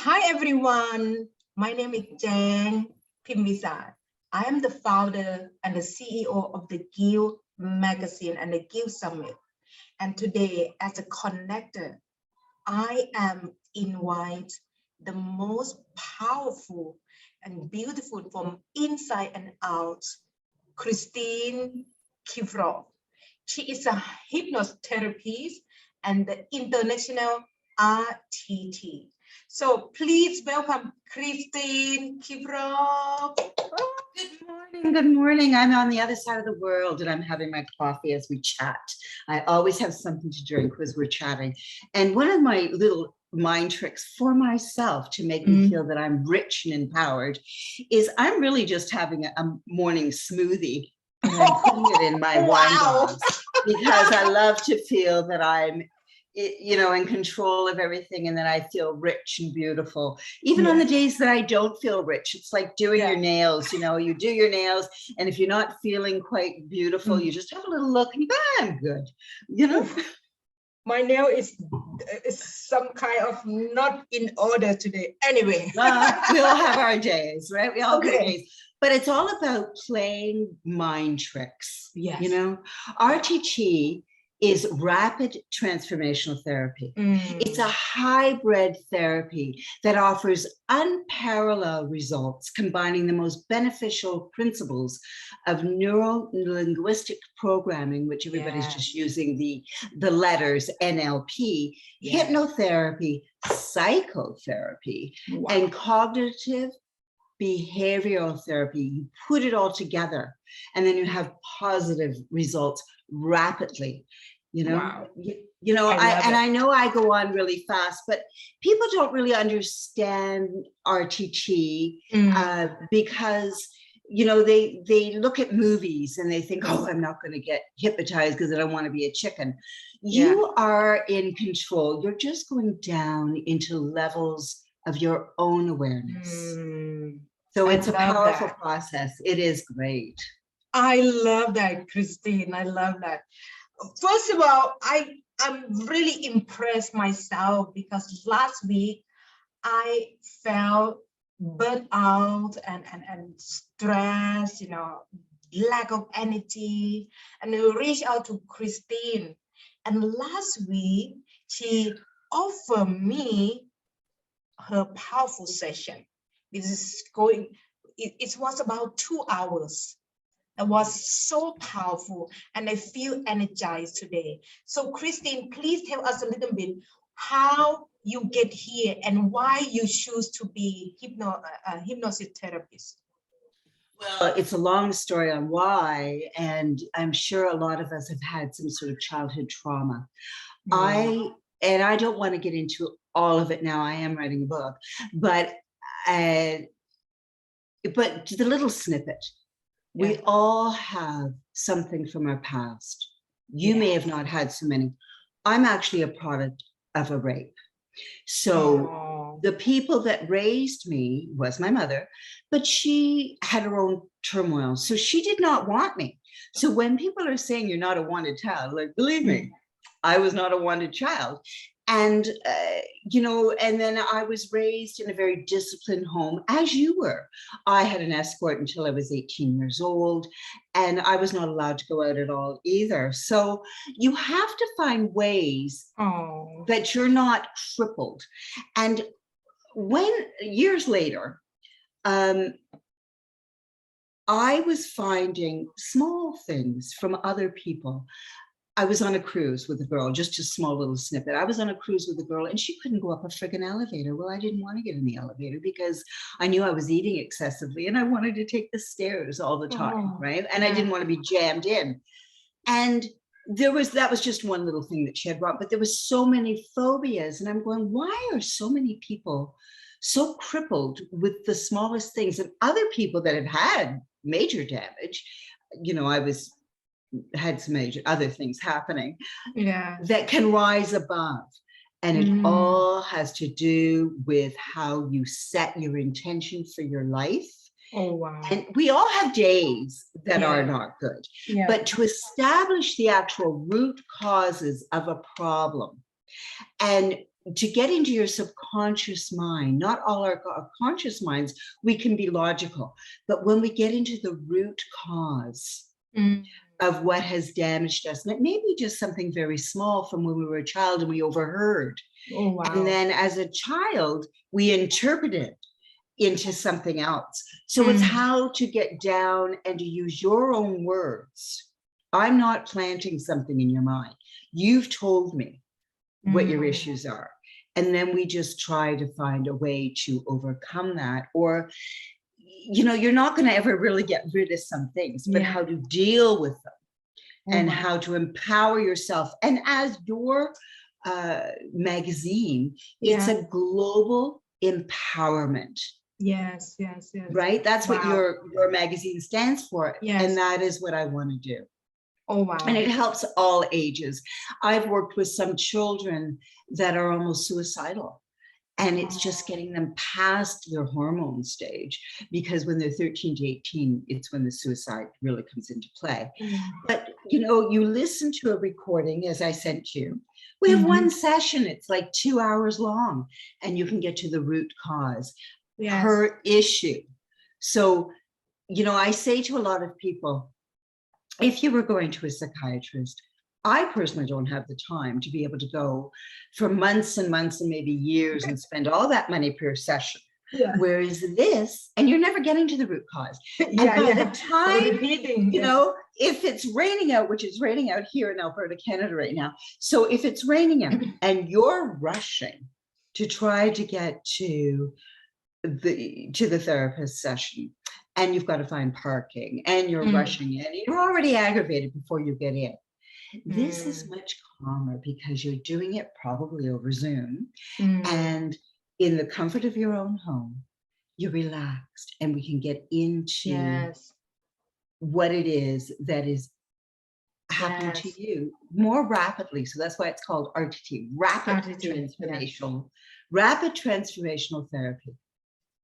Hi everyone, my name is Jang Pimvisar. I am the founder and the CEO of the Guild magazine and the Guild Summit. And today, as a connector, I am invite the most powerful and beautiful from inside and out, Christine Kivrov. She is a hypnotherapist and the international RTT. So please welcome Christine Kivrov. Good morning. Good morning. I'm on the other side of the world and I'm having my coffee as we chat. I always have something to drink as we're chatting. And one of my little mind tricks for myself to make me feel that I'm rich and empowered is I'm really just having a morning smoothie and I'm putting it in my wine glass because I love to feel that I'm in control of everything and then I feel rich and beautiful. Even on the days that I don't feel rich, it's like doing your nails, you do your nails and if you're not feeling quite beautiful, you just have a little look and you go, I'm good, My nail is some kind of not in order today. Anyway. We all have our days, right? We all have our days. But it's all about playing mind tricks. Yes. RTT is rapid transformational therapy. It's a hybrid therapy that offers unparalleled results, combining the most beneficial principles of neuro-linguistic programming, which everybody's just using the letters NLP, hypnotherapy, psychotherapy, and cognitive behavioral therapy. You put it all together and then you have positive results rapidly. I know I go on really fast, but people don't really understand RTT because they look at movies and they think, oh, I'm not going to get hypnotized because I don't want to be a chicken. You are in control. You're just going down into levels of your own awareness. So it's a powerful process. It is great. I love that, Christine. I love that. First of all, I'm really impressed myself because last week I felt burnt out and stress, lack of energy, and I reached out to Christine. And last week she offered me her powerful session. It was about 2 hours. It was so powerful and I feel energized today. So Christine, please tell us a little bit how you get here and why you choose to be hypnosis therapist. Well, it's a long story on why, and I'm sure a lot of us have had some sort of childhood trauma. I don't want to get into all of it now. I am writing a book, but the little snippet. We all have something from our past. You may have not had so many. I'm actually a product of a rape. So the people that raised me was my mother, but she had her own turmoil. So she did not want me. So when people are saying you're not a wanted child, like, believe me, I was not a wanted child. And, and then I was raised in a very disciplined home, as you were. I had an escort until I was 18 years old, and I was not allowed to go out at all either. So you have to find ways that you're not crippled. And when years later, I was finding small things from other people. I was on a cruise with a girl, just a small little snippet. I was on a cruise with a girl and she couldn't go up a friggin' elevator. Well, I didn't want to get in the elevator because I knew I was eating excessively and I wanted to take the stairs all the time, right? And I didn't want to be jammed in. And that was just one little thing that she had brought, but there was so many phobias. And I'm going, why are so many people so crippled with the smallest things? And other people that have had major damage, I had some major other things happening that can rise above. And it all has to do with how you set your intention for your life. And we all have days that are not good, but to establish the actual root causes of a problem. And to get into your subconscious mind, not all our conscious minds, we can be logical, but when we get into the root cause of what has damaged us, and it may be just something very small from when we were a child and we overheard. Oh, wow. And then as a child, we interpret it into something else. So it's how to get down and to use your own words. I'm not planting something in your mind. You've told me what your issues are. And then we just try to find a way to overcome that. Or, you know, you're not going to ever really get rid of some things, but how to deal with them and how to empower yourself. And as your magazine, it's a global empowerment. Yes, yes, yes. Right? That's what your magazine stands for. Yes. And that is what I want to do. Oh, wow. And it helps all ages. I've worked with some children that are almost suicidal. And it's just getting them past their hormone stage, because when they're 13 to 18, it's when the suicide really comes into play. But, you know, you listen to a recording, as I sent you. We have one session, it's like 2 hours long, and you can get to the root cause per issue. So, you know, I say to a lot of people, if you were going to a psychiatrist, I personally don't have the time to be able to go for months and months and maybe years and spend all that money per session. Whereas this, and you're never getting to the root cause. And by the time, you know, if it's raining out, which is raining out here in Alberta, Canada right now. So if it's raining out and you're rushing to try to get to the therapist session, and you've got to find parking, and you're rushing in, you're already aggravated before you get in. This is much calmer because you're doing it probably over Zoom, and in the comfort of your own home, you're relaxed, and we can get into what it is that is happening to you more rapidly. So that's why it's called RTT, rapid transformational therapy.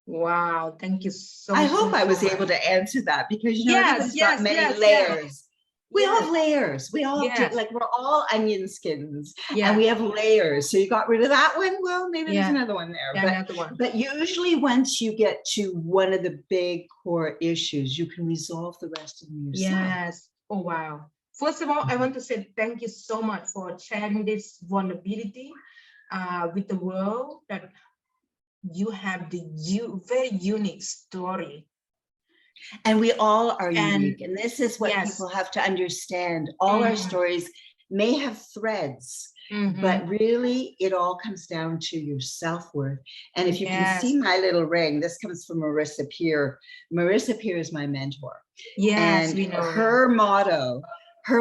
Wow, thank you so much. I hope I was able to answer that, because you know, everybody's got many layers. We all have layers. We all have like, we're all onion skins, and we have layers. So you got rid of that one. Well, maybe there's another one there. But usually once you get to one of the big core issues, you can resolve the rest of them yourself. Yes. Oh, wow. First of all, I want to say thank you so much for sharing this vulnerability with the world, that you have the very unique story. And we all are unique. And this is what people have to understand. All our stories may have threads, but really it all comes down to your self-worth. And if you can see my little ring, this comes from Marissa Peer. Marissa Peer is my mentor. Yes, we know. Her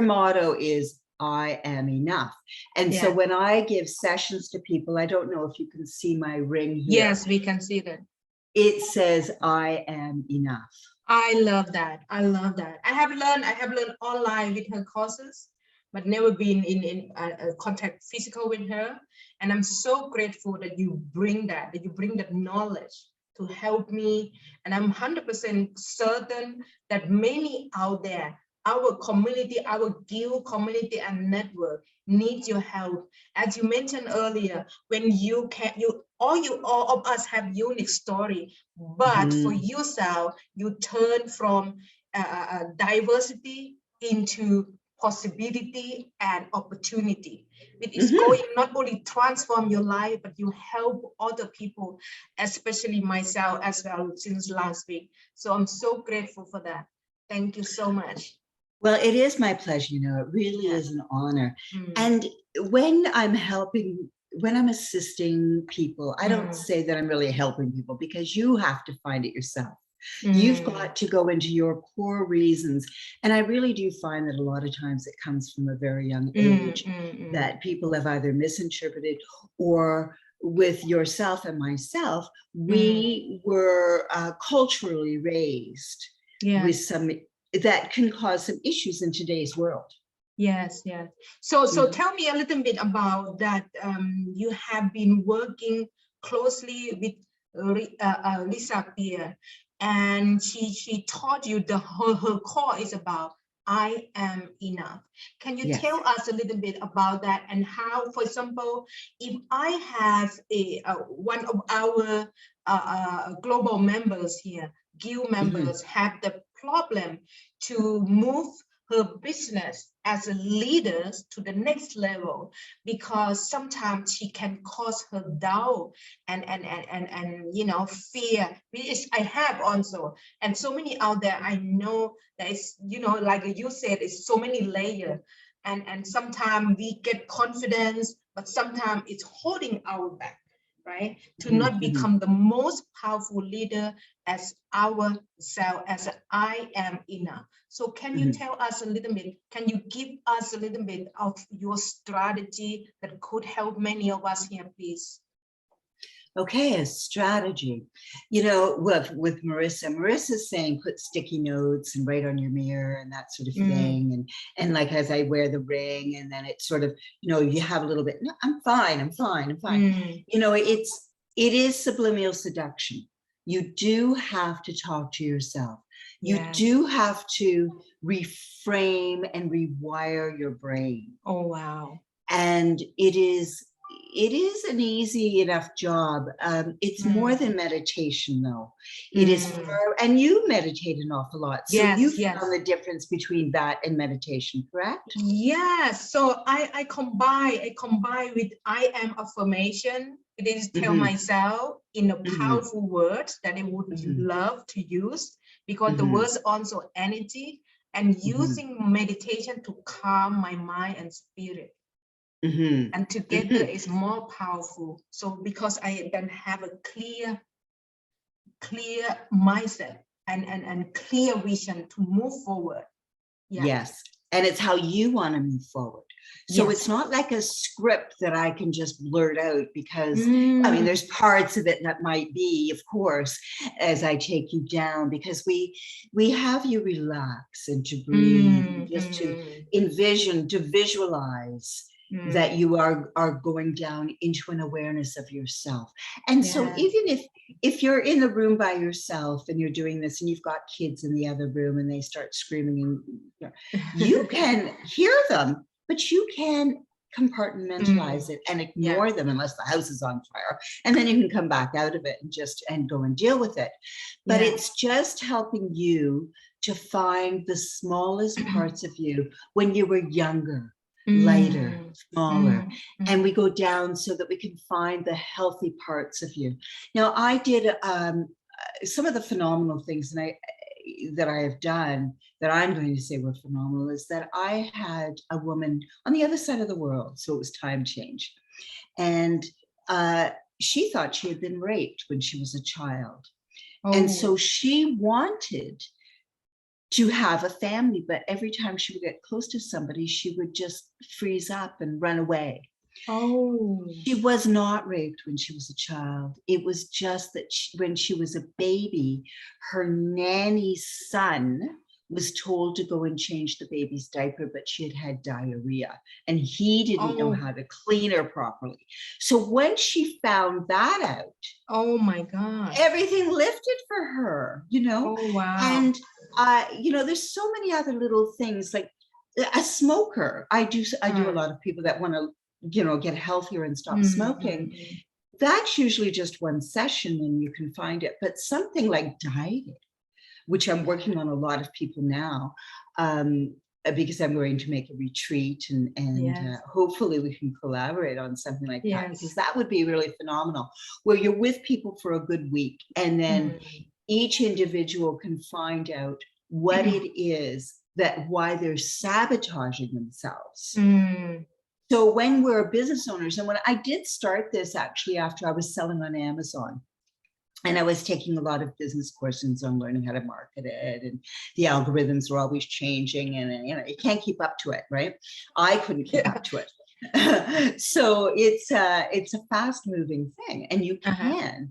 motto is, I am enough. And so when I give sessions to people, I don't know if you can see my ring here. Yes, we can see that. It says, I am enough. I love that. I love that. I have learned online with her courses, but never been in contact physical with her. And I'm so grateful that you bring that knowledge to help me. And I'm 100% certain that many out there, our community, our guild community and network needs your help. As you mentioned earlier, when all of us have unique story, but for yourself, you turn from diversity into possibility and opportunity. It is going not only transform your life, but you help other people, especially myself as well since last week. So I'm so grateful for that. Thank you so much. Well, it is my pleasure. You know, it really is an honor. And when I'm assisting people, I don't say that I'm really helping people, because you have to find it yourself. You've got to go into your core reasons. And I really do find that a lot of times it comes from a very young age that people have either misinterpreted, or with yourself and myself, we were culturally raised with some that can cause some issues in today's world. Yes, yes. So tell me a little bit about that. You have been working closely with Lisa Peer, and she taught you her core is about I am enough. Can you Yes. tell us a little bit about that and how, for example, if I have one of our global members here, guild members, have the problem to move her business as a leader to the next level, because sometimes she can cause her doubt and you know, fear, which I have also, and so many out there. I know that is, you know, like you said, it's so many layers, and sometimes we get confidence, but sometimes it's holding our back, right, to not become the most powerful leader as ourselves, as I am enough. So can you tell us a little bit, can you give us a little bit of your strategy that could help many of us here, please? Okay, a strategy. You know, with Marissa's saying put sticky notes and write on your mirror and that sort of thing. And like as I wear the ring, and then it's sort of, you know, you have a little bit, no, I'm fine, I'm fine, I'm fine. You know, it is subliminal seduction. You do have to talk to yourself. You do have to reframe and rewire your brain. Oh, wow. And it is an easy enough job. It's more than meditation, though. It is far, and you meditate an awful lot. So you found the difference between that and meditation, correct? Yes. So I combine with I am affirmation. It is tell myself in a powerful words that I would love to use, because the words also energy, and using meditation to calm my mind and spirit. And together is more powerful. So because I then have a clear mindset and clear vision to move forward. Yes. And it's how you want to move forward. So it's not like a script that I can just blurt out, because I mean, there's parts of it that might be, of course, as I take you down, because we have you relax and to breathe, just to envision, to visualize that you are going down into an awareness of yourself. And so even if you're in the room by yourself and you're doing this and you've got kids in the other room and they start screaming, and you can hear them, but you can compartmentalize it and ignore them unless the house is on fire, and then you can come back out of it and go and deal with it. But it's just helping you to find the smallest parts of you when you were younger, lighter, smaller, and we go down so that we can find the healthy parts of you. Now, I did some of the phenomenal things that I have done that I'm going to say were phenomenal is that I had a woman on the other side of the world, so it was time change, and she thought she had been raped when she was a child, and so she wanted to have a family, but every time she would get close to somebody, she would just freeze up and run away. She was not raped when she was a child. It was just that when she was a baby, her nanny's son was told to go and change the baby's diaper, but she had had diarrhea and he didn't know how to clean her properly. So when she found that out, oh my God, everything lifted for her, you know. And you know, there's so many other little things, like a smoker. I do a lot of people that want to, you know, get healthier and stop smoking. That's usually just one session and you can find it. But something like dieting, which I'm working on a lot of people now, because I'm going to make a retreat and hopefully we can collaborate on something like that, because that would be really phenomenal, where you're with people for a good week and then each individual can find out what it is that why they're sabotaging themselves. So when we're business owners, and when I did start this actually after I was selling on Amazon, and I was taking a lot of business courses on learning how to market it, and the algorithms were always changing, and you know, you can't keep up to it, right? I couldn't keep up to it. So it's a fast moving thing, and you can.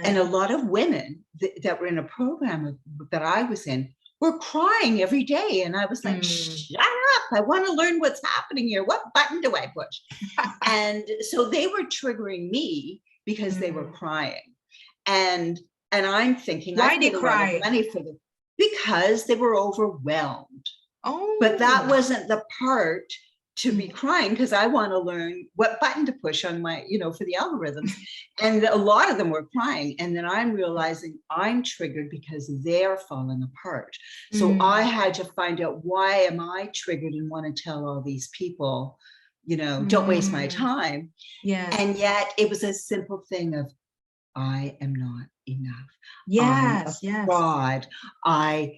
And a lot of women that were in a program that I was in were crying every day. And I was like, shut up, I want to learn what's happening here. What button do I push? And so they were triggering me because they were crying. And I'm thinking, why I paid a lot of money for them because they were overwhelmed. Oh. But that wasn't the part to be crying, because I want to learn what button to push on my, for the algorithms. And a lot of them were crying. And then I'm realizing I'm triggered because they're falling apart. So I had to find out, why am I triggered and want to tell all these people, don't waste my time. Yes. And yet it was a simple thing of, I am not enough. Yes, I'm a yes. fraud.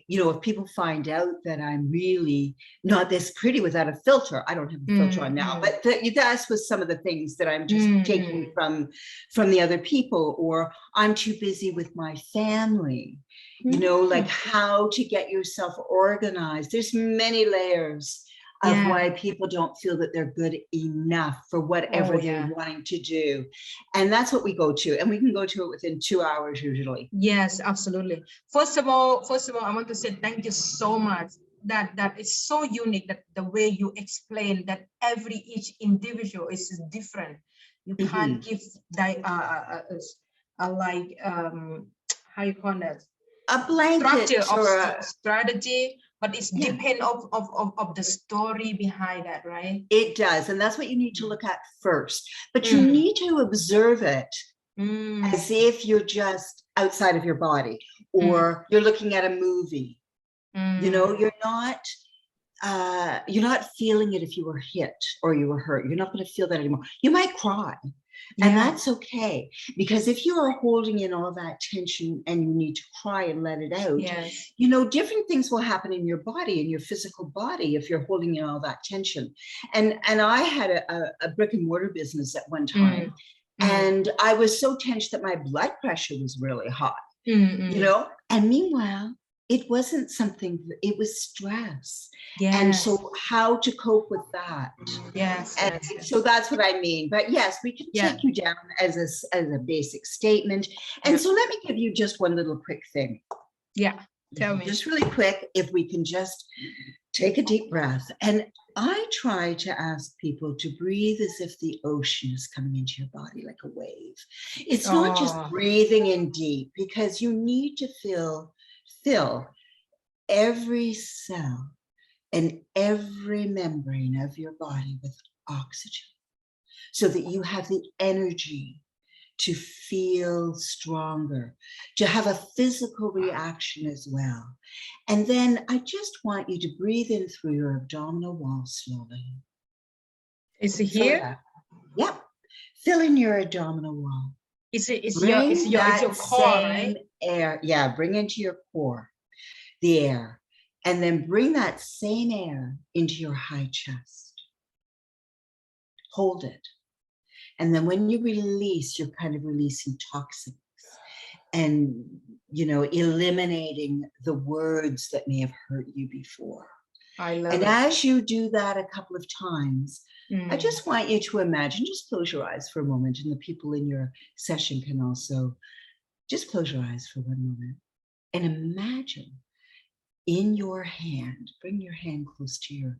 If people find out that I'm really not this pretty without a filter, I don't have a filter on now, but that's with some of the things that I'm just taking from the other people, or I'm too busy with my family, like how to get yourself organized. There's many layers of why people don't feel that they're good enough for whatever they're wanting to do. And that's what we go to. And we can go to it within 2 hours usually. Yes, absolutely. First of all, I want to say thank you so much. That is so unique, that the way you explain that each individual is different. You can't give like how you call that? A blanket structure or of strategy, but it's depend of the story behind that, right? It does. And that's what you need to look at first. But you need to observe it as if you're just outside of your body, or you're looking at a movie. You're not feeling it if you were hit or you were hurt. You're not going to feel that anymore. You might cry. And that's okay, because if you are holding in all that tension and you need to cry and let it out, different things will happen in your body, in your physical body, if you're holding in all that tension. And I had a brick and mortar business at one time, and I was so tense that my blood pressure was really high, and meanwhile, it wasn't something, it was stress. And so how to cope with that. So that's what I mean. But yes, we can take you down as a basic statement. And so let me give you just one little quick thing. Tell me. Just really quick, if we can just take a deep breath. And I try to ask people to breathe as if the ocean is coming into your body like a wave. It's not just breathing in deep, because you need to fill every cell and every membrane of your body with oxygen, so that you have the energy to feel stronger, to have a physical reaction as well. And then I just want you to breathe in through your abdominal wall slowly. Is it here? Yep. Fill in your abdominal wall. It's your core, right? Air. Yeah, bring into your core the air. And then bring that same air into your high chest. Hold it. And then when you release, you're kind of releasing toxins and, eliminating the words that may have hurt you before. I love it. As you do that a couple of times, I just want you to imagine, just close your eyes for a moment, and the people in your session can also just close your eyes for one moment and imagine in your hand, bring your hand close to your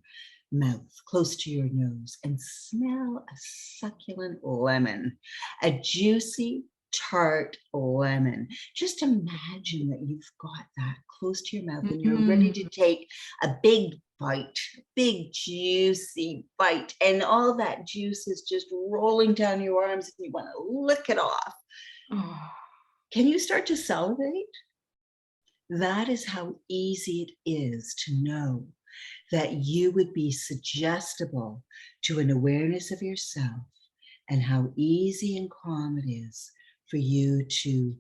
mouth, close to your nose, and smell a succulent lemon, a juicy, tart lemon. Just imagine that you've got that close to your mouth and you're ready to take a big bite, big juicy bite, and all that juice is just rolling down your arms and you want to lick it off. Can you start to salivate? That is how easy it is to know that you would be suggestible to an awareness of yourself, and how easy and calm it is for you to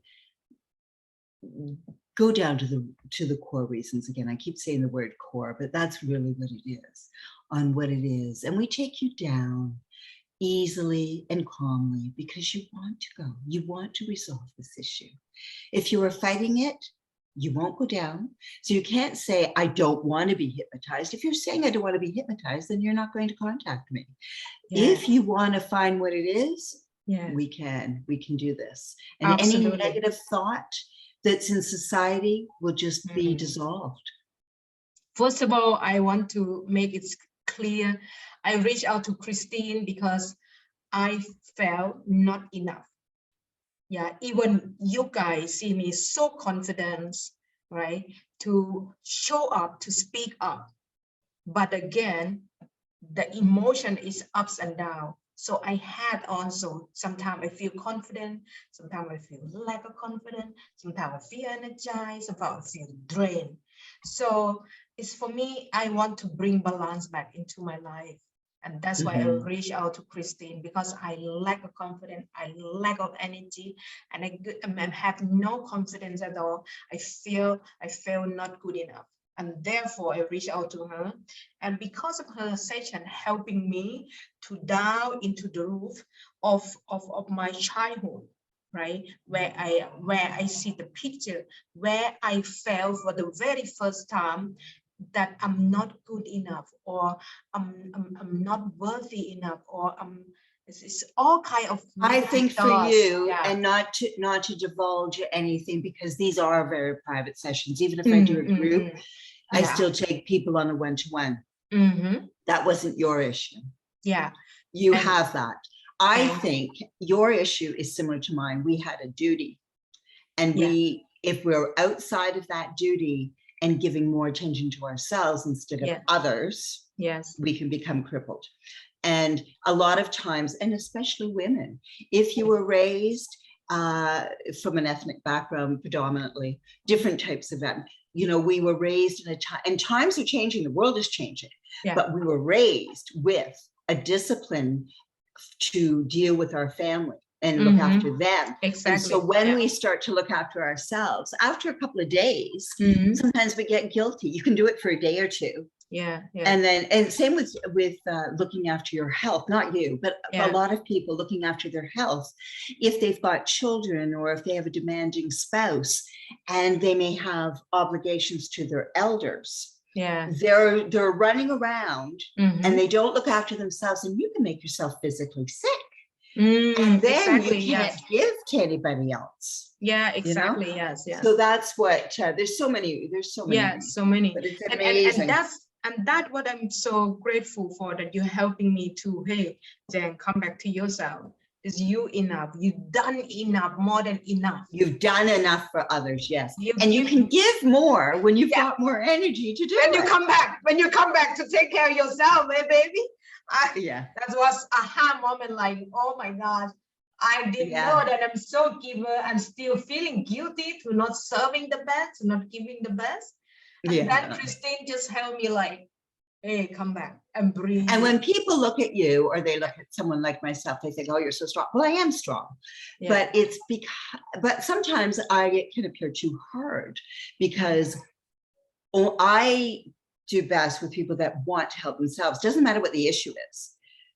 go down to the core reasons. Again, I keep saying the word core, but that's really what it is, on what it is. And we take you down easily and calmly because you want to go. You want to resolve this issue. If you are fighting it, you won't go down. So you can't say, I don't want to be hypnotized. If you're saying I don't want to be hypnotized, then you're not going to contact me. If you want to find what it is, we can do this. And any negative thought that's in society will just be dissolved. First of all, I want to make it clear. I reached out to Christine because I felt not enough. Even you guys see me so confident, right, to show up, to speak up. But again, the emotion is ups and down. So I had also, sometimes I feel confident, sometimes I feel lack of confidence, sometimes I feel energized, sometimes I feel drained. So it's for me, I want to bring balance back into my life. And that's why I reach out to Christine, because I lack of confidence, I lack of energy, and I have no confidence at all. I feel not good enough. And therefore I reach out to her. And because of her session helping me to down into the roof of my childhood, right? Where I see the picture, where I felt for the very first time that I'm not good enough, or I'm not worthy enough, or it's all kind of I think for thoughts. you, Yeah. and not to divulge anything, because these are very private sessions. Even if I do a group, I still take people on a one-to-one. That wasn't your issue. Yeah. You have that. I think your issue is similar to mine. We had a duty, and if we're outside of that duty and giving more attention to ourselves instead of others, we can become crippled. And a lot of times, and especially women, if you were raised from an ethnic background, predominantly different types of them, you know, we were raised in a time, and times are changing, the world is changing, but we were raised with a discipline to deal with our family and look after them. Exactly. And so when we start to look after ourselves, after a couple of days, sometimes we get guilty. You can do it for a day or two. And same with looking after your health, not you, but a lot of people looking after their health. If they've got children, or if they have a demanding spouse, and they may have obligations to their elders, they're running around and they don't look after themselves, and you can make yourself physically sick. And then you can't give to anybody else. Exactly. You know? So that's what there's so many. So many. But it's amazing. And that's what I'm so grateful for, that you're helping me to, hey, Jen, come back to yourself. Is you enough? You've done enough, more than enough. You've done enough for others, yes. And you can give more when you've got more energy to do it. When you come back to take care of yourself, baby. That was a aha moment, like, oh my gosh, I didn't know that I'm so giver and still feeling guilty to not serving the best, to not giving the best. And then Christine just held me like, hey, come back and breathe. And when people look at you, or they look at someone like myself, they think, oh, you're so strong. Well, I am strong, but it's because, but sometimes I can appear too hard, because I do best with people that want to help themselves. Doesn't matter what the issue is,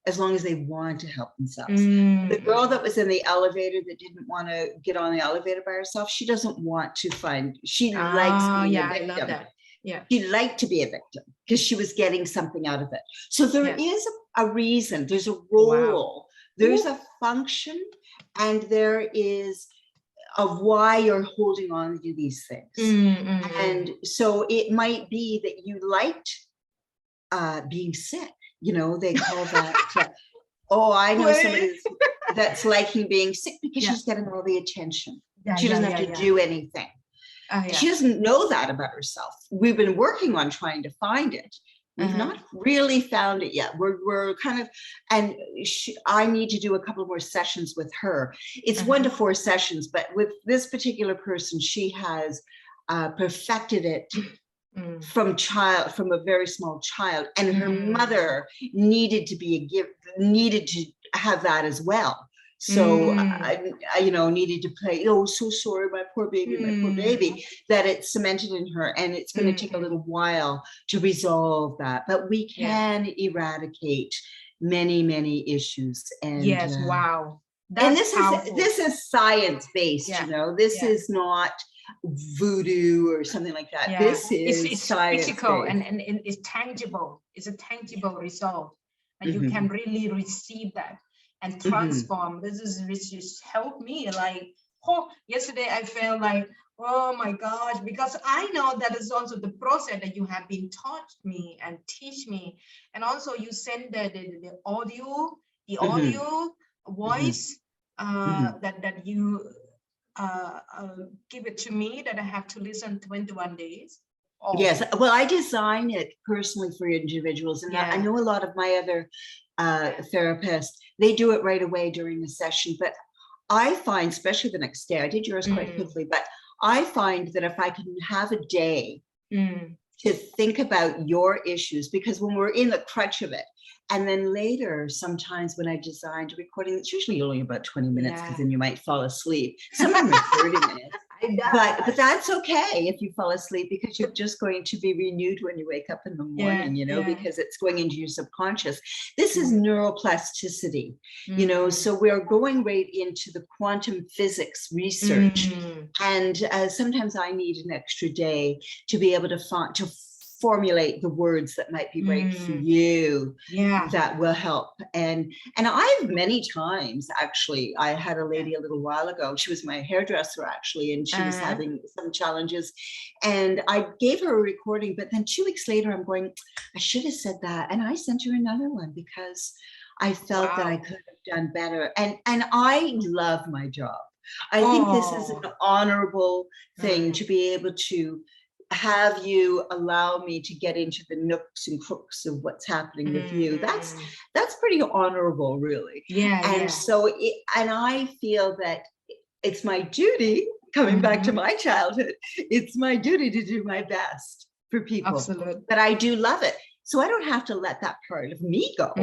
as long as they want to help themselves. The girl that was in the elevator that didn't want to get on the elevator by herself, she doesn't want to find, she likes being a victim. I love that. She liked to be a victim because she was getting something out of it. So there is a reason, there's a role, there's a function, and there is of why you're holding on to these things. And so it might be that you liked being sick. You know, they call that, oh, I know somebody that's liking being sick because she's getting all the attention. She doesn't have to do anything. She doesn't know that about herself. We've been working on trying to find it. We've not really found it yet. We're kind of, and I need to do a couple more sessions with her. It's 1 to 4 sessions, but with this particular person, she has perfected it from a very small child, and her mother needed to have that as well. So I you know, needed to play, oh, so sorry, my poor baby, that it's cemented in her, and it's going to take a little while to resolve that, but we can eradicate many issues. And and this is science-based, you know, this is not voodoo or something like that. This is it's physical and it's tangible. It's a tangible result, and you can really receive that and transform. This is which just helped me. Like, oh, yesterday I felt like, oh my gosh, because I know that is also the process that you have been taught me and teach me, and also you send the audio, voice that you give it to me, that I have to listen 21 days. Oh, Yes, well, I design it personally for individuals, and I yeah. know a lot of my other therapists, they do it right away during the session, but I find, especially the next day, I did yours quite quickly, but I find that if I can have a day to think about your issues, because when we're in the crutch of it, and then later, sometimes when I designed a recording, it's usually only about 20 minutes because Yeah. then you might fall asleep. Some of them are 30 minutes. But that's okay if you fall asleep, because you're just going to be renewed when you wake up in the morning, you know, because it's going into your subconscious. This is neuroplasticity, you know, so we're going right into the quantum physics research. And sometimes I need an extra day to be able to formulate the words that might be right for you, that will help. And I've many times, actually, I had a lady a little while ago, she was my hairdresser actually, and she was having some challenges, and I gave her a recording, but then 2 weeks later I'm going, I should have said that, and I sent her another one because I felt that I could have done better. And I love my job. I think this is an honorable thing to be able to have you allow me to get into the nooks and crooks of what's happening with you. That's pretty honorable, really. And so and I feel that it's my duty, coming back to my childhood, it's my duty to do my best for people. Absolutely. But I do love it, so I don't have to let that part of me go.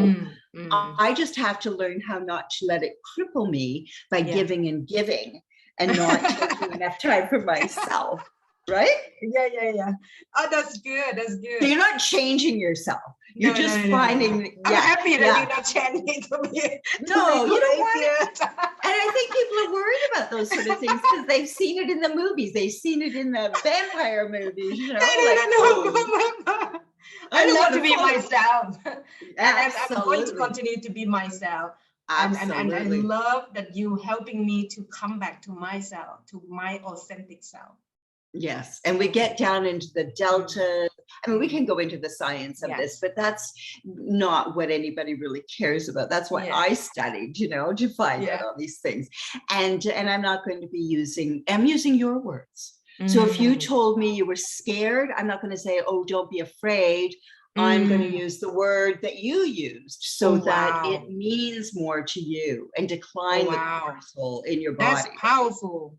I just have to learn how not to let it cripple me by giving and giving and not taking enough time for myself. Right? Yeah. Oh, that's good. That's good. So you're not changing yourself. You're just finding. I'm happy that you're not changing to me. No, you don't want it. And I think people are worried about those sort of things because they've seen it in the movies. They've seen it in the vampire movies. You know, I love to be myself. And I'm going to Absolutely. continue to be myself. Absolutely. And I love that you helping me to come back to myself, to my authentic self. Yes. And we get down into the delta. I mean, we can go into the science of this, but that's not what anybody really cares about. That's why I studied, you know, to find out all these things. And I'm not going to be I'm using your words. So if you told me you were scared, I'm not going to say, oh, don't be afraid. I'm going to use the word that you used so that it means more to you and decline the cortisol in your body. That's powerful.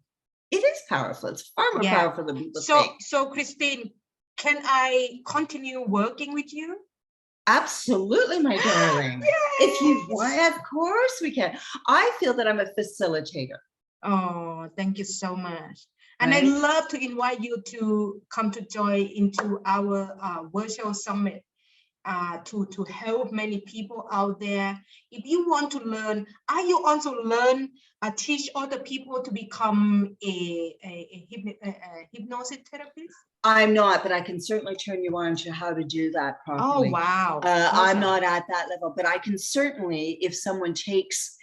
It is powerful. It's far more powerful than people think. So Christine, can I continue working with you? Absolutely, my darling. If you want, of course we can. I feel that I'm a facilitator. Oh, thank you so much. And I love to invite you to come to join into our virtual summit to help many people out there. If you want to learn, are you also teach other people to become a hypnosis therapist? I'm not, but I can certainly turn you on to how to do that properly. Oh, wow. I'm not at that level, but I can certainly, if someone takes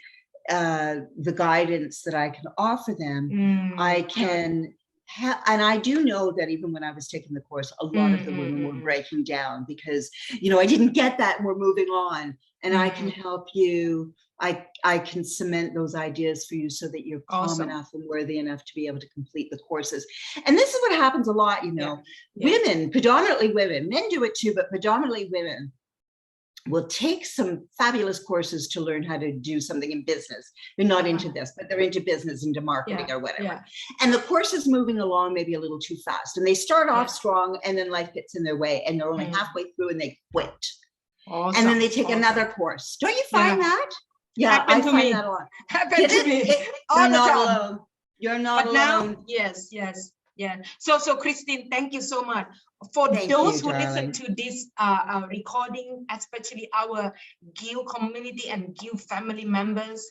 the guidance that I can offer them, I can and I do know that even when I was taking the course, a lot of the women were breaking down because, you know, I didn't get that and we're moving on, and I can help you. I can cement those ideas for you so that you're calm enough and worthy enough to be able to complete the courses. And this is what happens a lot, you know, women, predominantly women, men do it too, but predominantly women will take some fabulous courses to learn how to do something in business. They're not into this, but they're into business, into marketing or whatever. And the course is moving along maybe a little too fast. And they start off strong and then life gets in their way and they're only halfway through and they quit. And then they take another course. Don't you find that? Yeah, I find that a lot. Happened to me. You're not alone. You're not alone. Now, yes. So Christine, thank you so much. For those who listen to this recording, especially our Guild community and Guild family members,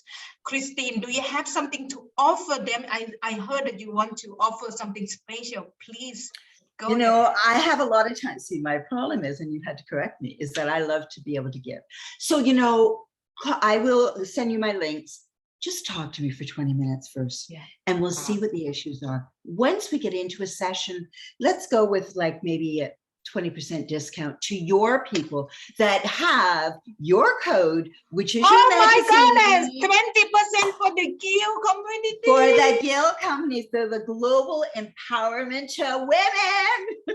Christine, do you have something to offer them? I heard that you want to offer something special. Please go ahead. You know, I have a lot of time. See, my problem is, and you had to correct me, is that I love to be able to give. So, you know, I will send you my links. Just talk to me for 20 minutes first, and we'll see what the issues are. Once we get into a session, let's go with like maybe a 20% discount to your people that have your code, which is your my goodness, 20% for the Guild community. For the Guild company, so the global empowerment to women.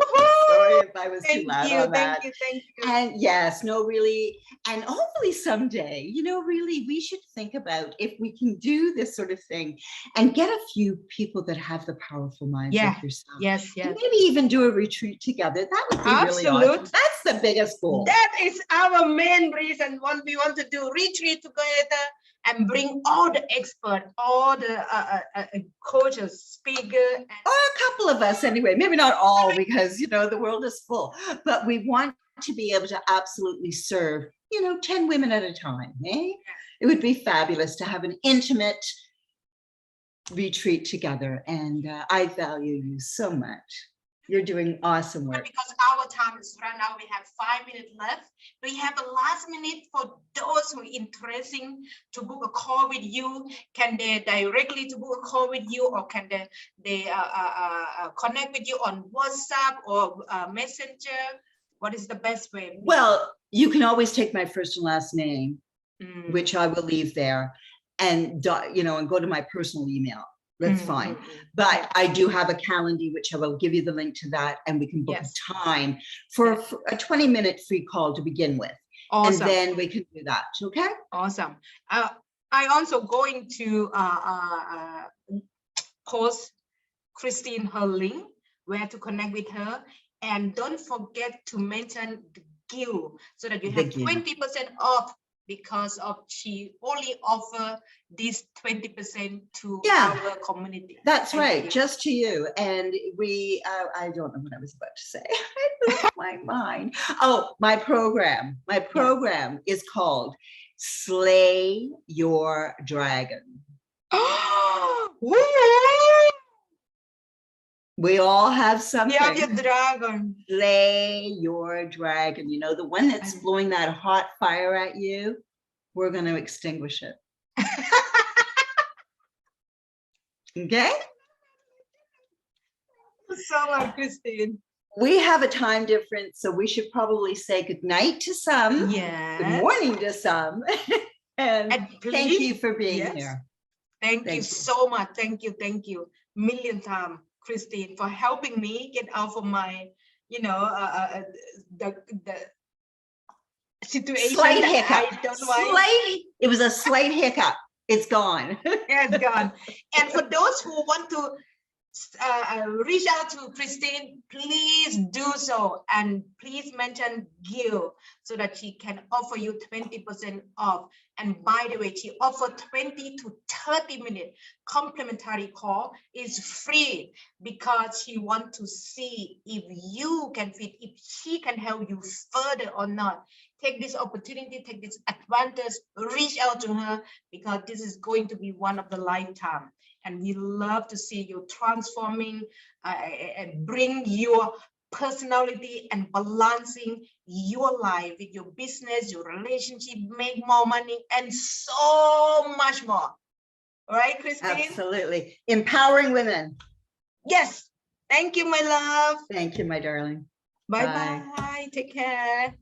Sorry if I was too loud on that. Thank you. And yes, no, really, and hopefully someday, really, we should think about if we can do this sort of thing and get a few people that have the powerful minds like yourself. Yes. And maybe even do a retreat together. That would be really awesome. That's the biggest goal. That is our main reason what we want to do, retreat together and bring all the experts, all the coaches, speakers. A couple of us anyway, maybe not all because, the world is full, but we want to be able to absolutely serve, 10 women at a time. It would be fabulous to have an intimate retreat together. And I value you so much. You're doing awesome work. Because our time is run out, we have 5 minutes left. We have a last minute for those who are interested to book a call with you. Can they directly to book a call with you, or can they connect with you on WhatsApp or Messenger? What is the best way? Well, you can always take my first and last name, which I will leave there, and and go to my personal email. That's fine. But I do have a calendar, which I will give you the link to that, and we can book a time for a 20-minute free call to begin with. Awesome. And then we can do that. Okay. Awesome. I also going to post Christine her link where to connect with her, and don't forget to mention the Guild so that you have 20% off, because of she only offer this 20% to our community. That's right, just to you. And we, I don't know what I was about to say. I lost my mind. Oh, my program is called Slay Your Dragon. We all have something. You have your dragon. Slay your dragon. The one that's blowing that hot fire at you, we're going to extinguish it. Okay? So much, Christine. We have a time difference, so we should probably say good night to some. Yes. Good morning to some. and thank you for being here. Thank you so much. Thank you. Million times, Christine, for helping me get out of my, the situation. Slight hiccup. It was a slight hiccup. It's gone. It's gone. And for those who want to reach out to Christine, please do so, and please mention Gil so that she can offer you 20% off. And by the way, she offered 20 to 30 minute complimentary call. Is free because she wants to see if you can fit, if she can help you further or not. Take this opportunity, take this advantage, reach out to her, because this is going to be one of the lifetime. And we love to see you transforming and bring your personality and balancing your life with your business, your relationship, make more money, and so much more. All right, Christine? Absolutely. Empowering women. Yes. Thank you, my love. Thank you, my darling. Bye-bye. Take care.